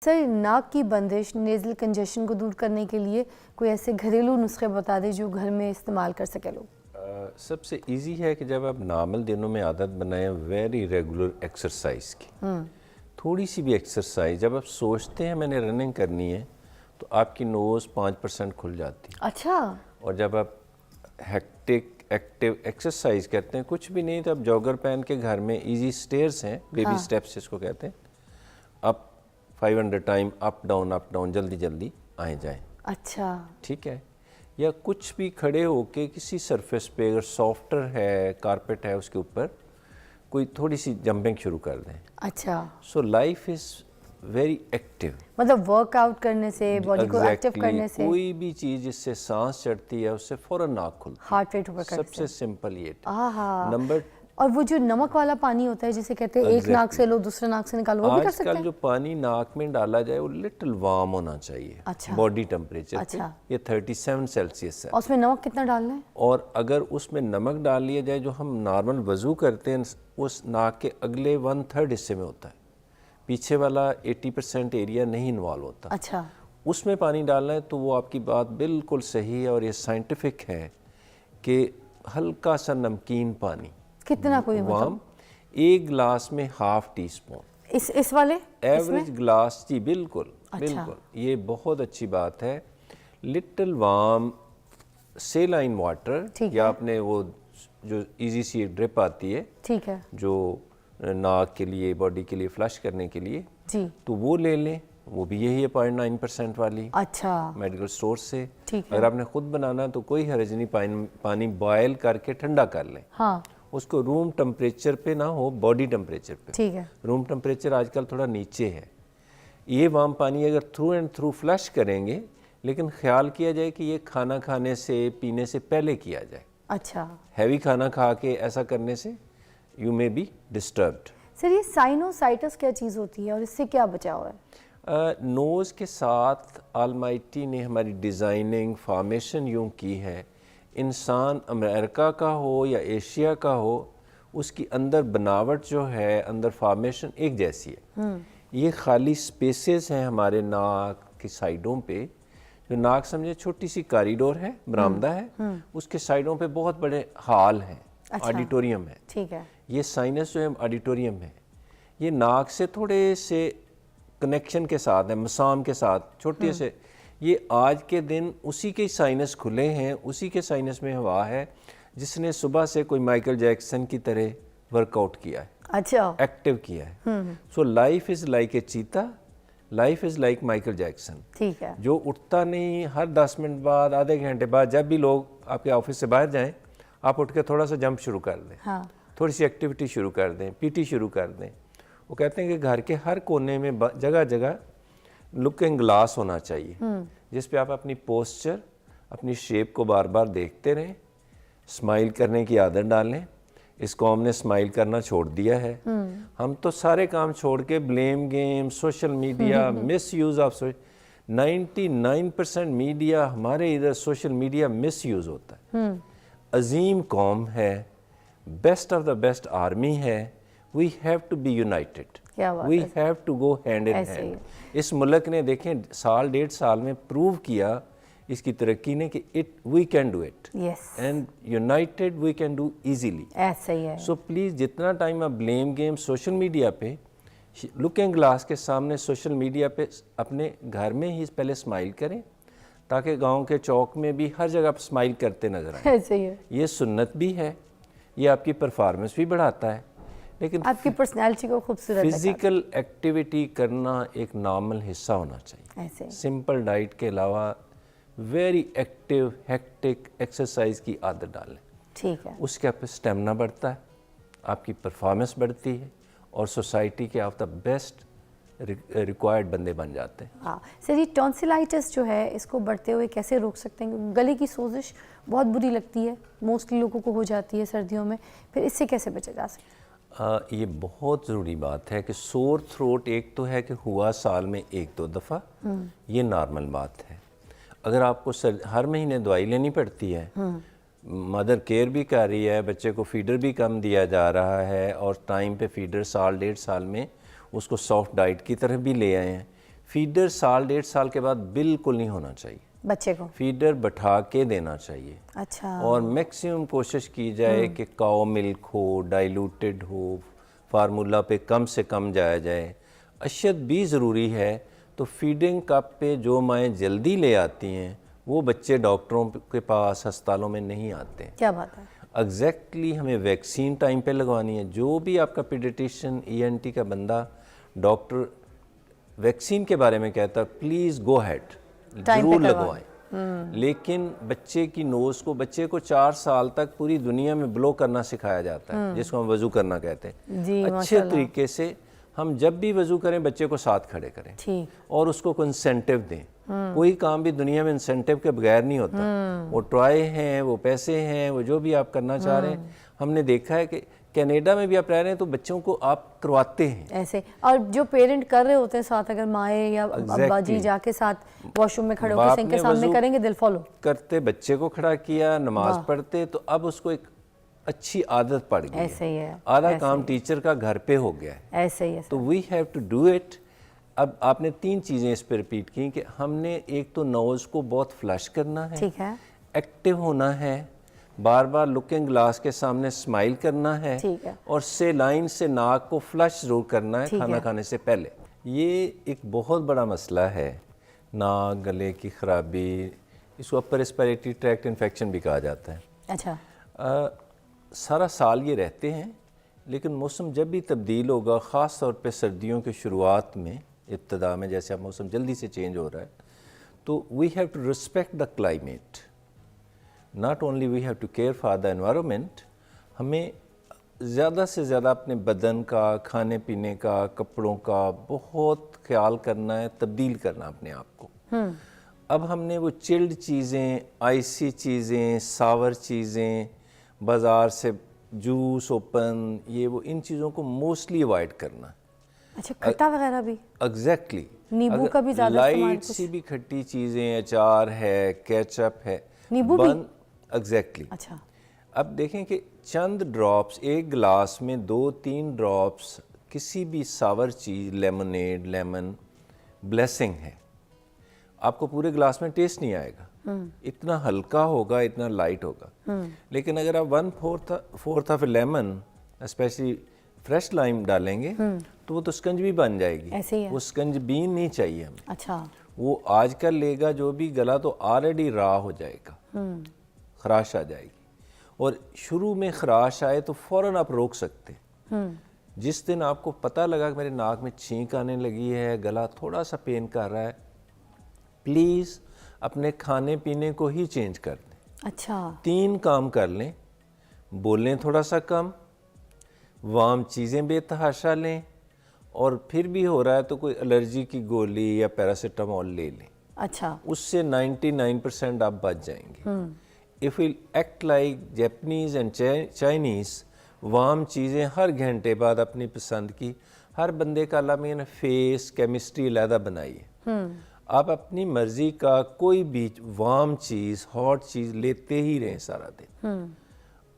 Sir, नाक की बंदिश, नेज़ल कंजेशन को दूर करने के लिए कोई ऐसे घरेलू नुस्खे बता दें जो घर में इस्तेमाल कर सके लोग। सबसे इजी है कि जब आप नॉर्मल दिनों में आदत बनाएं वेरी रेगुलर एक्सरसाइज की, थोड़ी सी भी एक्सरसाइज, जब आप सोचते हैं मैंने रनिंग करनी है तो आपकी नोज़ 5% खुल जाती है। अच्छा। और जब आप हेक्टिक एक्टिव एक्सरसाइज करते हैं, कुछ भी नहीं तो आप जॉगर पहन के घर में, इजी स्टेयर्स हैं, बेबी स्टेप्स जिसको कहते हैं, अप 500 टाइम अप डाउन जल्दी जल्दी आए जाएं। अच्छा, ठीक है। या कुछ भी खड़े होके किसी सरफेस पे, अगर सॉफ्टर है, कारपेट है, उसके ऊपर कोई थोड़ी सी जंपिंग शुरू कर दें। अच्छा। सो लाइफ इज़ वेरी एक्टिव। मतलब वर्कआउट करने से, बॉडी को एक्टिव करने से, कोई भी चीज़ जिससे सांस चढ़ती है उससे फ़ौरन नाक खुलती है। हार्ट रेट ऊपर करने से। सबसे सिंपल ये आहा। नंबर। और वो जो नमक वाला पानी होता है जिसे कहते हैं एक नाक से लो दूसरे नाक से निकालो, वो भी कर सकते आजकल हैं? जो पानी नाक में डाला जाए वो लिटिल वार्म होना चाहिए। अच्छा। बॉडी टेम्परेचर अच्छा। पे ये 37 सेल्सियस है। और उसमें नमक कितना डालना है? और अगर उसमें नमक डाल लिया जाए, जो हम नॉर्मल वज़ू करते हैं उस नाक के अगले 1/3 हिस्से में होता है, पीछे वाला 80% एरिया नहीं इन्वॉल्व होता। अच्छा। उसमें पानी डालना है तो वो आपकी बात बिल्कुल सही है और ये साइंटिफिक है कि हल्का सा नमकीन पानी, कितना कोई वार्म, 1 गिलास में ½ टीस्पून, इस वाले एवरेज गिलास। जी बिल्कुल। अच्छा। बिल्कुल, ये बहुत अच्छी बात है। लिटिल वार्म सेलाइन वाटर, या आपने वो जो इजी सी ड्रिप आती है, ठीक है, जो नाक के लिए, बॉडी के लिए फ्लश करने के लिए, जी, तो वो ले लें। वो भी यही है 0.9% वाली, अच्छा, मेडिकल स्टोर से। ठीक है। अगर आपने खुद बनाना तो कोई हर्ज नहीं, पानी बॉयल करके ठंडा कर लें। हाँ, उसको रूम टेम्परेचर पे ना हो, बॉडी टेम्परेचर पे। ठीक है। रूम टेम्परेचर आजकल थोड़ा नीचे है। ये वार्म पानी अगर थ्रू एंड थ्रू फ्लश करेंगे, लेकिन ख्याल किया जाए कि ये खाना खाने से, पीने से पहले किया जाए। अच्छा। हैवी खाना खा के ऐसा करने से you may be disturbed. Sir, ये साइनोसाइटिस क्या चीज़ होती है और इससे क्या बचाव है? नोज़ के साथ ऑलमाइटी ने हमारी डिज़ाइनिंग, फॉर्मेशन यूँ की है, इंसान अमेरिका का हो या एशिया का हो, उसकी अंदर बनावट जो है, अंदर फॉर्मेशन एक जैसी है। ये खाली स्पेसेस हैं हमारे नाक की साइडों पे, जो नाक समझे छोटी सी कॉरिडोर है, बरामदा है, उसके साइडों पे बहुत बड़े हॉल हैं। अच्छा। ऑडिटोरियम है। ठीक है। ये साइनस जो है ऑडिटोरियम है, ये नाक से थोड़े से कनेक्शन के साथ है, मसाम के साथ, छोटे से। ये आज के दिन उसी के साइनस खुले हैं, उसी के साइनस में हवा है जिसने सुबह से कोई माइकल जैक्सन की तरह वर्कआउट किया है। अच्छा, एक्टिव किया है। So life is like a cheetah, life is like Michael Jackson. ठीक है। जो उठता नहीं, हर 10 मिनट बाद, आधे घंटे बाद, जब भी लोग आपके ऑफिस से बाहर जाएं, आप उठ के थोड़ा सा जंप शुरू कर दें। हाँ। थोड़ी सी एक्टिविटी शुरू कर दें, पीटी शुरू कर दें। वो कहते हैं कि घर के हर कोने में जगह जगह लुकिंग ग्लास होना चाहिए, जिस पे आप अपनी पोस्चर, अपनी शेप को बार बार देखते रहें। स्माइल करने की आदत डालें। इस कौम ने स्माइल करना छोड़ दिया है। हम तो सारे काम छोड़ के blame game, social media, miss use of 99% media हमारे इधर सोशल मीडिया मिस यूज़ होता है। अजीम कौम है, best of the best army है। We have to be united, we have to go hand in hand. इस मुल्क ने देखें साल 1.5 साल में प्रूव किया इसकी तरक्की ने कि we can do it, and united we can do easily. ऐसा ही है। सो प्लीज़ जितना टाइम आप ब्लेम गेम सोशल मीडिया पे, लुकिंग ग्लास के सामने सोशल मीडिया पे, अपने घर में ही पहले स्माइल करें, ताकि गांव के चौक में भी हर जगह आप स्माइल करते नजर आए। ऐसे ही है। ये सुन्नत भी है, ये आपकी परफॉर्मेंस भी बढ़ाता है, लेकिन आपकी पर्सनैलिटी को खूबसूरत फिजिकल एक्टिविटी करना एक नॉर्मल हिस्सा होना चाहिए। ऐसे सिंपल डाइट के अलावा वेरी एक्टिव हेक्टिक एक्सरसाइज की आदत डालें। ठीक है। उसके आप स्टेमिना बढ़ता है, आपकी परफॉर्मेंस बढ़ती है, और सोसाइटी के आप द बेस्ट रिक्वायर्ड बंदे बन जाते हैं। हाँ सर, ये टॉन्सिलाइटिस जो है, इसको बढ़ते हुए कैसे रोक सकते हैं? क्योंकि गले की सोजिश बहुत बुरी लगती है, मोस्टली लोगों को हो जाती है सर्दियों में, फिर इससे कैसे बचा जा सकता है? ये बहुत ज़रूरी बात है कि सोर थ्रोट एक तो है कि हुआ साल में 1-2 दफ़ा, ये नॉर्मल बात है। अगर आपको हर महीने दवाई लेनी पड़ती है, मदर केयर भी कर रही है, बच्चे को फीडर भी कम दिया जा रहा है, और टाइम पे फीडर साल 1.5 साल में उसको सॉफ्ट डाइट की तरफ भी ले आए हैं, फीडर साल 1.5 साल के बाद बिल्कुल नहीं होना चाहिए, बच्चे को। फीडर बैठा के देना चाहिए। अच्छा। और मैक्सिमम कोशिश की जाए कि काओ मिल्क हो, डाइल्यूटेड हो, फार्मूला पे कम से कम जाया जाए। अशद भी ज़रूरी है, तो फीडिंग कप पे जो माएँ जल्दी ले आती हैं वो बच्चे डॉक्टरों के पास अस्पतालों में नहीं आते। क्या बात है। एग्जैक्टली हमें वैक्सीन टाइम पे लगवानी है। जो भी आपका पीडियाट्रिशियन ENT का बंदा डॉक्टर वैक्सीन के बारे में कहता है, प्लीज़ गो हैड, ज़रूर लगवाएं। लेकिन बच्चे की नोज़ को, बच्चे को 4 साल तक पूरी दुनिया में ब्लो करना सिखाया जाता है, जिसको हम वज़ू करना कहते हैं। जी, अच्छे तरीके से हम जब भी वज़ू करें बच्चे को साथ खड़े करें ठीक। और उसको कोई इंसेंटिव दें। कोई काम भी दुनिया में इंसेंटिव के बगैर नहीं होता। वो टॉय हैं, वो पैसे हैं, वो जो भी आप करना चाह रहे हैं। हमने देखा है कि कनाडा में भी आप रह रहे हैं तो बच्चों को आप करवाते हैं ऐसे। और जो पेरेंट कर रहे होते हैं साथ, अगर माए या अब्बा जी जाके साथ वॉशरूम में खड़े होकर सिंक के सामने करेंगे, दिल फॉलो करते, बच्चे को खड़ा किया, नमाज पढ़ते, तो अब उसको एक अच्छी आदत पड़ गई। ऐसे ही है। आधा काम टीचर का घर पे हो गया है। ऐसे ही है। तो we have to do it. अब आपने 3 चीज़ें इस पर रिपीट की कि हमने एक तो नोज़ को बहुत फ्लश करना है, ठीक है, एक्टिव होना है, बार बार लुकिंग ग्लास के सामने स्माइल करना है, ठीक है, और सेलाइन से नाक को फ्लश जरूर करना है खाना खाने से पहले। ये एक बहुत बड़ा मसला है, नाक गले की खराबी, इसको अपर रेस्पिरेटरी ट्रैक्ट इन्फेक्शन भी कहा जाता है। अच्छा। सारा साल ये रहते हैं, लेकिन मौसम जब भी तब्दील होगा, ख़ास तौर पे सर्दियों की शुरुआत में, इब्तदा में, जैसे अब मौसम जल्दी से चेंज हो रहा है, तो we have to respect the climate, not only we have to care for the environment. हमें ज़्यादा से ज़्यादा अपने बदन का, खाने पीने का, कपड़ों का बहुत ख्याल करना है, तब्दील करना अपने आप को। अब हमने वो चिल्ड चीज़ें, आइसी चीज़ें, सावर चीज़ें, बाज़ार से जूस ओपन, ये वो, इन चीज़ों को मोस्टली अवॉइड करना। अच्छा, खट्टा वगैरह भी? एग्जैक्टली। नींबू का भी ज़्यादा इस्तेमाल? लाइट सी भी खट्टी चीज़ें, अचार है, केचप है, नींबू भी? एग्जैक्टली। अच्छा। अब देखें कि चंद ड्रॉप्स एक गिलास में, 2-3 ड्रॉप्स किसी भी सावर चीज़, लेमनेड, लेमन, ब्लेसिंग है। आपको पूरे गिलास में टेस्ट नहीं आएगा, इतना हल्का होगा, इतना लाइट होगा। लेकिन अगर आप 1/4 of lemon, specially fresh lime डालेंगे, तो वो तो स्कंजबी बन जाएगी। ऐसे ही है। वो स्कंजबीन नहीं चाहिए हमें। अच्छा। वो आजकल लेगा जो भी गला तो ऑलरेडी रा हो जाएगा, खराश आ जाएगी। और शुरू में खराश आए तो फ़ौरन आप रोक सकते। जिस दिन आपको पता लगा कि मेरे नाक में छींक आने लगी है, गला थोड़ा सा पेन कर रहा है, प्लीज़ अपने खाने पीने को ही चेंज कर दें। अच्छा। 3 काम कर लें, बोलें थोड़ा सा कम, वार्म चीज़ें बेतहाशा लें, और फिर भी हो रहा है तो कोई एलर्जी की गोली या पैरासीटामोल ले लें। अच्छा। उससे 99% आप बच जाएंगे। If will act like Japanese and Chinese, warm चीज़ें हर घंटे बाद अपनी पसंद की, हर बंदे का अल्लाह मियां ने फेस केमिस्ट्री अलहदा बनाई है। आप अपनी मर्जी का कोई भी वार्म चीज़, हॉट चीज़ लेते ही रहें सारा दिन।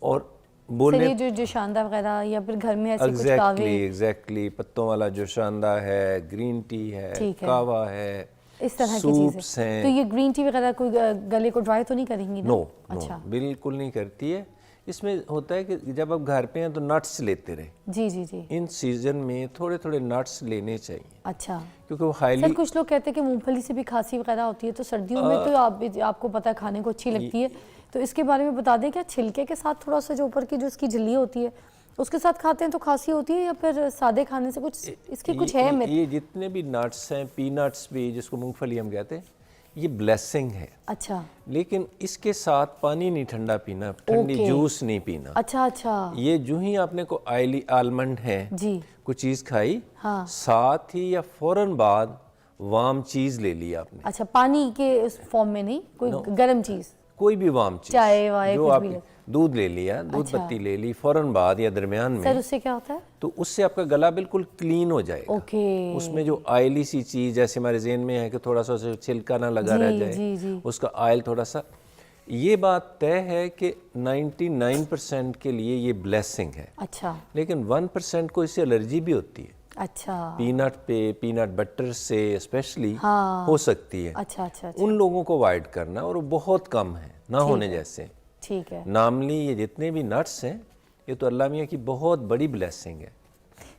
और बोले जो शानदा वगैरह, या फिर घर में ऐसे कुछ कावे। एग्जैक्टली, पत्तों वाला जो शानदा है, ग्रीन टी है, कावा है, इस तरह की सूप्स हैं। तो ये ग्रीन टी वगैरह कोई गले को ड्राई तो नहीं करेंगी ना? नो, अच्छा। बिल्कुल नहीं करती है। इसमें होता है कि जब आप घर पे हैं तो नट्स लेते रहे। जी जी जी। इन सीजन में थोड़े थोड़े नट्स लेने चाहिए। अच्छा। क्योंकि वो हाईली, सर कुछ लोग कहते हैं कि मूंगफली से भी खांसी वगैरह होती है, तो सर्दियों में तो आपको पता है खाने को अच्छी लगती है, तो इसके बारे में बता दें। क्या छिलके के साथ थोड़ा सा जो ऊपर की जो इसकी झिल्ली होती है उसके साथ खाते हैं तो खांसी होती है, या फिर सादे खाने से कुछ इसकी कुछ है? ये जितने भी नट्स हैं, पीनट्स भी, जिसको मूंगफली हम कहते हैं, ये ब्लेसिंग है। अच्छा। लेकिन इसके साथ पानी नहीं ठंडा पीना, ठंडी जूस नहीं पीना। अच्छा अच्छा। ये जो ही आपने को आयली आलमंड है जी, कुछ चीज़ खाई, हाँ, साथ ही या फौरन बाद वार्म चीज़ ले ली आपने। अच्छा, पानी के फॉर्म में नहीं, कोई गर्म चीज़, कोई भी वार्म चीज़, चाय वाय जो कुछ आप भी। दूध ले लिया, दूध अच्छा। पत्ती ले ली फौरन बाद या दरमियान में, सर उससे क्या होता है? तो उससे आपका गला बिल्कुल क्लीन हो जाएगा। ओके। उसमें जो ऑयली सी चीज़, जैसे हमारे ज़हन में है कि थोड़ा सा उसे छिलका ना लगा रह जाए, जी जी। उसका ऑयल थोड़ा सा, ये बात तय है कि 99% के लिए ये ब्लेसिंग है। अच्छा। लेकिन 1% को इससे एलर्जी भी होती है। अच्छा पीनट पे, पीनट बटर से स्पेशली हाँ। हो सकती है। अच्छा अच्छा अच्छा, उन लोगों को अवॉइड करना, और वो बहुत कम है, ना होने जैसे। ठीक है। नॉर्मली ये जितने भी नट्स हैं, ये तो अल्लाह मियाँ की बहुत बड़ी ब्लेसिंग है।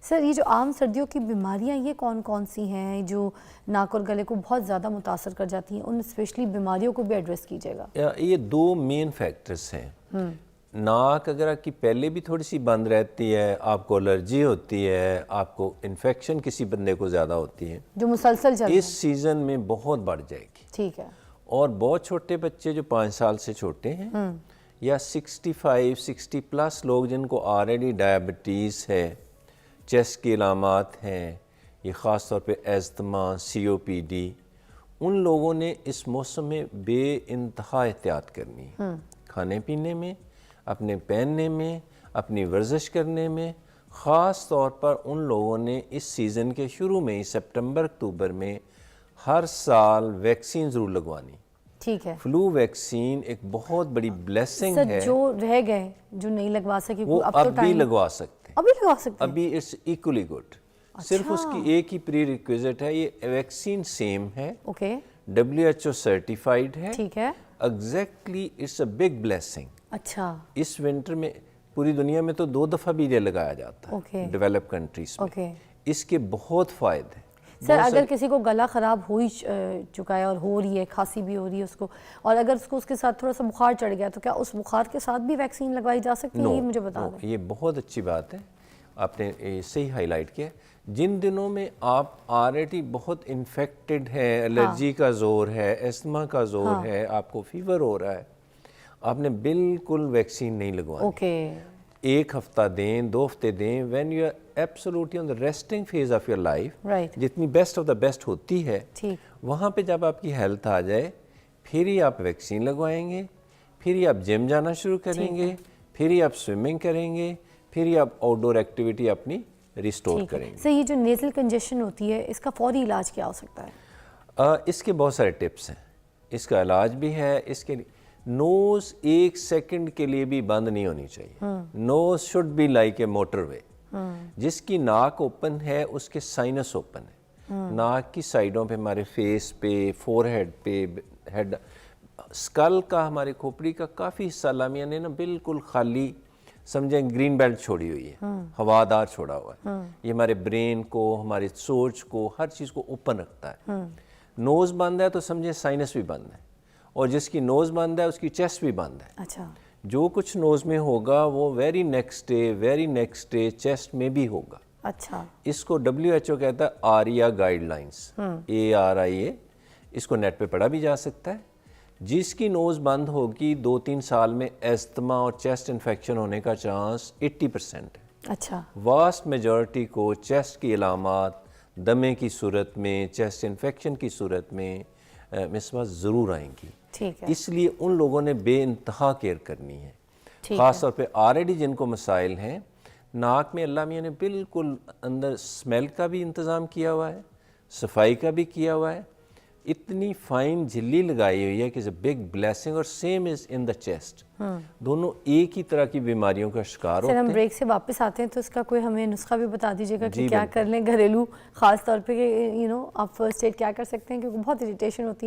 सर ये जो आम सर्दियों की बीमारियां ये कौन कौन सी हैं जो नाक और गले को बहुत ज़्यादा मुतासर कर जाती हैं, उन स्पेशली बीमारियों को भी एड्रेस कीजिएगा। ये दो मेन फैक्टर्स हैं। नाक अगर आपकी पहले भी थोड़ी सी बंद रहती है, आपको एलर्जी होती है, आपको इन्फेक्शन किसी बंदे को ज़्यादा होती है, जो मुसलसल चल रहे हैं। इस सीज़न में बहुत बढ़ जाएगी। ठीक है। और बहुत छोटे बच्चे जो 5 साल से छोटे हैं, या 65-60 प्लस लोग जिनको ऑलरेडी डायबिटीज़ है, चेस्ट की अलामात हैं, ये ख़ास तौर पे अस्थमा, COPD, उन लोगों ने इस मौसम में बेइंतहा एहतियात करनी है। खाने पीने में, अपने पहनने में, अपनी वर्जिश करने में। ख़ास तौर पर उन लोगों ने इस सीज़न के शुरू में ही सितंबर अक्टूबर में हर साल वैक्सीन ज़रूर लगवानी। ठीक है फ्लू वैक्सीन एक बहुत बड़ी ब्लेसिंग सर। है। जो रह गए जो नहीं लगवा सके वो अब अब तो भी टाइम, लगवा सकते हैं। अभी लगवा सकते हैं। अभी इट्स इक्वली गुड। सिर्फ उसकी एक ही प्री रिक्विजिट है, ये वैक्सीन सेम है, ओके WHO सर्टिफाइड है। ठीक है। Exactly it's a big blessing. अच्छा इस विंटर में पूरी दुनिया में तो 2 दफ़ा भी ये लगाया जाता ओके है डेवलप कंट्रीज में। ओके। इसके बहुत फ़ायदे। सर अगर किसी को गला ख़राब हो ही चुका है और हो रही है, खांसी भी हो रही है उसको, और अगर उसको उसके साथ थोड़ा सा बुखार चढ़ गया, तो क्या उस बुखार के साथ भी वैक्सीन लगवाई जा सकती है? ये मुझे बता दें। ये बहुत अच्छी बात है, आपने ये सही हाईलाइट किया। जिन दिनों में आप ऑलरेडी बहुत इन्फेक्टेड है, एलर्जी का जोर है, एस्थमा का जोर है, आपको फीवर हो रहा है, आपने बिल्कुल वैक्सीन नहीं लगवानी। ओके 1 हफ्ता दें, 2 हफ्ते दें, when you are absolutely on the resting phase of your life, right जितनी बेस्ट ऑफ द बेस्ट होती है, ठीक। वहाँ पे जब आपकी हेल्थ आ जाए, फिर ही आप वैक्सीन लगवाएंगे, फिर ही आप जिम जाना शुरू करेंगे, फिर ही आप स्विमिंग करेंगे, फिर ही आप आउटडोर एक्टिविटी अपनी रिस्टोर करेंगे। सर ये जो नेज़ल कंजेशन होती है, इसका फौरी इलाज क्या हो सकता है? इसके बहुत सारे टिप्स हैं, इसका इलाज भी है। इसके लिए नोज़ 1 सेकंड के लिए भी बंद नहीं होनी चाहिए। Nose should be like a motorway. जिसकी नाक ओपन है उसके साइनस ओपन है। नाक की साइडों पे, हमारे फेस पे, फोरहेड पे, हेड, स्कल का, हमारे खोपड़ी का काफ़ी हिस्सा लामिया ने ना बिल्कुल खाली समझें ग्रीन बेल्ट छोड़ी हुई है, हवादार छोड़ा हुआ है। ये हमारे ब्रेन को, हमारी सोच को, हर चीज़ को ओपन रखता है। नोज़ बंद है तो समझें साइनस भी बंद है, और जिसकी नोज़ बंद है उसकी चेस्ट भी बंद है। अच्छा जो कुछ नोज़ में होगा वो वेरी नेक्स्ट डे चेस्ट में भी होगा। अच्छा इसको WHO कहता है आरिया गाइडलाइंस, ARIA। इसको नेट पे पढ़ा भी जा सकता है। जिसकी नोज़ बंद होगी 2-3 साल में एस्थमा और चेस्ट इन्फेक्शन होने का चांस 80% है। अच्छा वास्ट मेजॉरिटी को चेस्ट की अलामात दमे की सूरत में, चेस्ट इन्फेक्शन की सूरत में मिसबा ज़रूर आएंगी। ठीक है इसलिए उन लोगों ने बेइंतहा केयर करनी है। ठीक ख़ास तौर पे ऑलरेडी जिनको मसाइल हैं, नाक में अल्लाह मियाँ ने बिल्कुल अंदर स्मेल का भी इंतज़ाम किया हुआ है, सफाई का भी किया हुआ है। इतनी फाइन झिल्ली लगाई हुई है कि इज़ अ बिग ब्लेसिंग। और same is in the chest. दोनों एक ही तरह की बीमारियों का शिकार सर होते हम हैं। ब्रेक से वापस आते हैं तो इसका कोई हमें नुस्खा भी बता दीजिएगा कि क्या कर लें घरेलू, ख़ास तौर पे कि आप फर्स्ट एड क्या कर सकते हैं, क्योंकि बहुत इरिटेशन होती है